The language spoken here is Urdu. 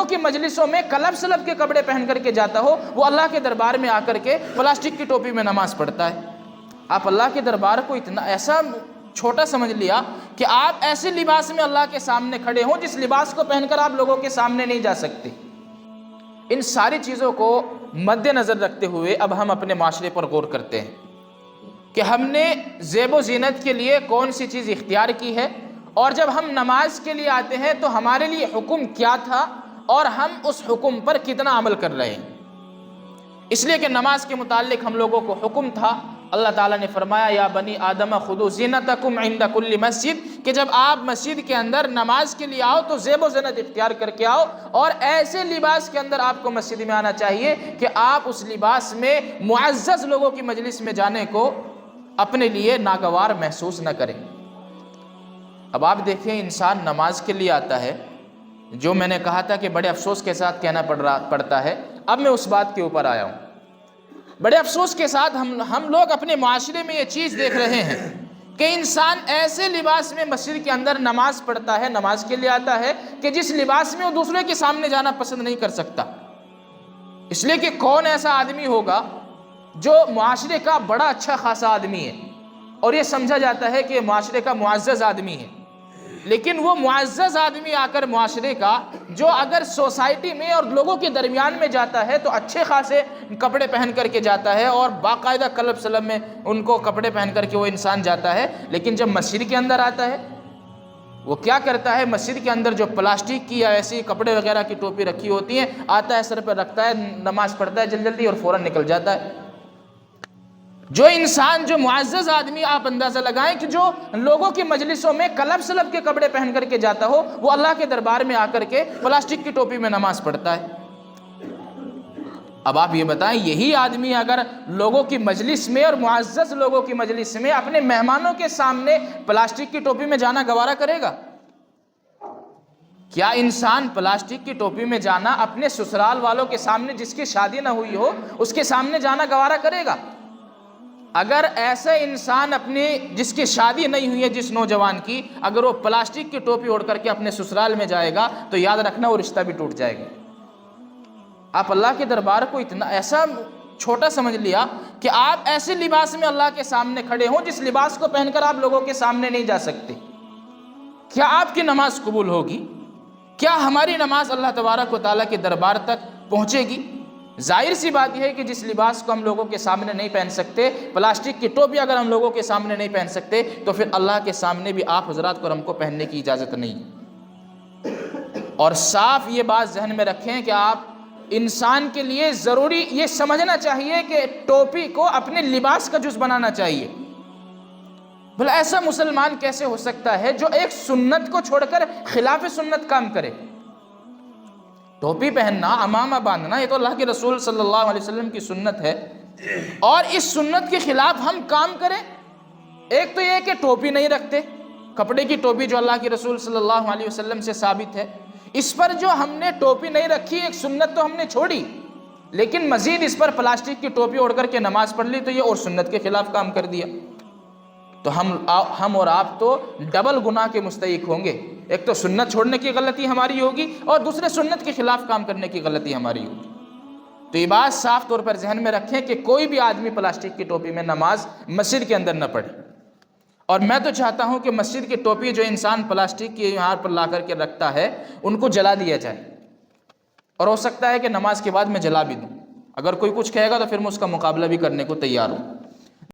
لوگوں کی مجلسوں میں کلب سلب کے کپڑے پہن کر کے جاتا ہو، وہ اللہ کے دربار میں آ کر کے پلاسٹک کی ٹوپی میں نماز پڑھتا ہے۔ آپ اللہ کے دربار کو اتنا ایسا چھوٹا سمجھ لیا کہ آپ ایسے لباس میں اللہ کے سامنے کھڑے ہوں جس لباس کو پہن کر آپ لوگوں کے سامنے نہیں جا سکتے۔ ان ساری چیزوں کو مد نظر رکھتے ہوئے اب ہم اپنے معاشرے پر غور کرتے ہیں کہ ہم نے زیب و زینت کے لیے کون سی چیز اختیار کی ہے، اور جب ہم نماز کے لیے آتے ہیں تو ہمارے لیے حکم کیا تھا اور ہم اس حکم پر کتنا عمل کر رہے ہیں۔ اس لیے کہ نماز کے متعلق ہم لوگوں کو حکم تھا، اللہ تعالیٰ نے فرمایا یا بنی آدم خذوا زینتکم عند کل مسجد، کہ جب آپ مسجد کے اندر نماز کے لیے آؤ تو زیب و زینت اختیار کر کے آؤ، اور ایسے لباس کے اندر آپ کو مسجد میں آنا چاہیے کہ آپ اس لباس میں معزز لوگوں کی مجلس میں جانے کو اپنے لیے ناگوار محسوس نہ کریں۔ اب آپ دیکھیں انسان نماز کے لیے آتا ہے، جو میں نے کہا تھا کہ بڑے افسوس کے ساتھ کہنا پڑتا ہے، اب میں اس بات کے اوپر آیا ہوں۔ بڑے افسوس کے ساتھ ہم لوگ اپنے معاشرے میں یہ چیز دیکھ رہے ہیں کہ انسان ایسے لباس میں مسجد کے اندر نماز پڑھتا ہے، نماز کے لیے آتا ہے کہ جس لباس میں وہ دوسرے کے سامنے جانا پسند نہیں کر سکتا، اس لیے کہ کون ایسا آدمی ہوگا جو معاشرے کا بڑا اچھا خاصا آدمی ہے اور یہ سمجھا جاتا ہے کہ معاشرے کا معزز آدمی ہے، لیکن وہ معزز آدمی آ کر معاشرے کا جو اگر سوسائٹی میں اور لوگوں کے درمیان میں جاتا ہے تو اچھے خاصے کپڑے پہن کر کے جاتا ہے اور باقاعدہ کلب سلب میں ان کو کپڑے پہن کر کے وہ انسان جاتا ہے، لیکن جب مسجد کے اندر آتا ہے وہ کیا کرتا ہے؟ مسجد کے اندر جو پلاسٹک کی یا ایسی کپڑے وغیرہ کی ٹوپی رکھی ہوتی ہیں، آتا ہے سر پہ رکھتا ہے، نماز پڑھتا ہے جلدی اور فوراً نکل جاتا ہے۔ جو انسان، جو معزز آدمی، آپ اندازہ لگائیں کہ جو لوگوں کی مجلسوں میں کلب سلب کے کپڑے پہن کر کے جاتا ہو، وہ اللہ کے دربار میں آ کر کے پلاسٹک کی ٹوپی میں نماز پڑھتا ہے۔ اب آپ یہ بتائیں، یہی آدمی اگر لوگوں کی مجلس میں اور معزز لوگوں کی مجلس میں اپنے مہمانوں کے سامنے پلاسٹک کی ٹوپی میں جانا گوارا کرے گا؟ کیا انسان پلاسٹک کی ٹوپی میں جانا اپنے سسرال والوں کے سامنے، جس کی شادی نہ ہوئی ہو، اس کے سامنے جانا گوارا کرے گا؟ اگر ایسا انسان اپنی جس کی شادی نہیں ہوئی ہے، جس نوجوان کی، اگر وہ پلاسٹک کی ٹوپی اوڑھ کر کے اپنے سسرال میں جائے گا تو یاد رکھنا وہ رشتہ بھی ٹوٹ جائے گا۔ آپ اللہ کے دربار کو اتنا ایسا چھوٹا سمجھ لیا کہ آپ ایسے لباس میں اللہ کے سامنے کھڑے ہوں جس لباس کو پہن کر آپ لوگوں کے سامنے نہیں جا سکتے۔ کیا آپ کی نماز قبول ہوگی؟ کیا ہماری نماز اللہ تبارک و تعالیٰ کے دربار تک پہنچے گی؟ ظاہر سی بات یہ ہے کہ جس لباس کو ہم لوگوں کے سامنے نہیں پہن سکتے، پلاسٹک کی ٹوپی اگر ہم لوگوں کے سامنے نہیں پہن سکتے، تو پھر اللہ کے سامنے بھی آپ حضرات کو ہم کو پہننے کی اجازت نہیں۔ اور صاف یہ بات ذہن میں رکھیں کہ آپ انسان کے لیے ضروری یہ سمجھنا چاہیے کہ ٹوپی کو اپنے لباس کا جز بنانا چاہیے۔ بھلا ایسا مسلمان کیسے ہو سکتا ہے جو ایک سنت کو چھوڑ کر خلاف سنت کام کرے؟ ٹوپی پہننا، امامہ باندھنا، یہ تو اللہ کے رسول صلی اللہ علیہ وسلم کی سنت ہے، اور اس سنت کے خلاف ہم کام کریں۔ ایک تو یہ کہ ٹوپی نہیں رکھتے، کپڑے کی ٹوپی جو اللہ کے رسول صلی اللہ علیہ وسلم سے ثابت ہے، اس پر جو ہم نے ٹوپی نہیں رکھی، ایک سنت تو ہم نے چھوڑی، لیکن مزید اس پر پلاسٹک کی ٹوپی اوڑھ کر کے نماز پڑھ لی تو یہ اور سنت کے خلاف کام کر دیا۔ تو ہم اور آپ تو ڈبل گناہ کے مستحق ہوں گے۔ ایک تو سنت چھوڑنے کی غلطی ہماری ہوگی اور دوسرے سنت کے خلاف کام کرنے کی غلطی ہماری ہوگی۔ تو یہ بات صاف طور پر ذہن میں رکھیں کہ کوئی بھی آدمی پلاسٹک کی ٹوپی میں نماز مسجد کے اندر نہ پڑھے۔ اور میں تو چاہتا ہوں کہ مسجد کی ٹوپی جو انسان پلاسٹک کی یہاں پر لا کر کے رکھتا ہے ان کو جلا دیا جائے، اور ہو سکتا ہے کہ نماز کے بعد میں جلا بھی دوں۔ اگر کوئی کچھ کہے گا تو پھر میں اس کا مقابلہ بھی کرنے کو تیار ہوں۔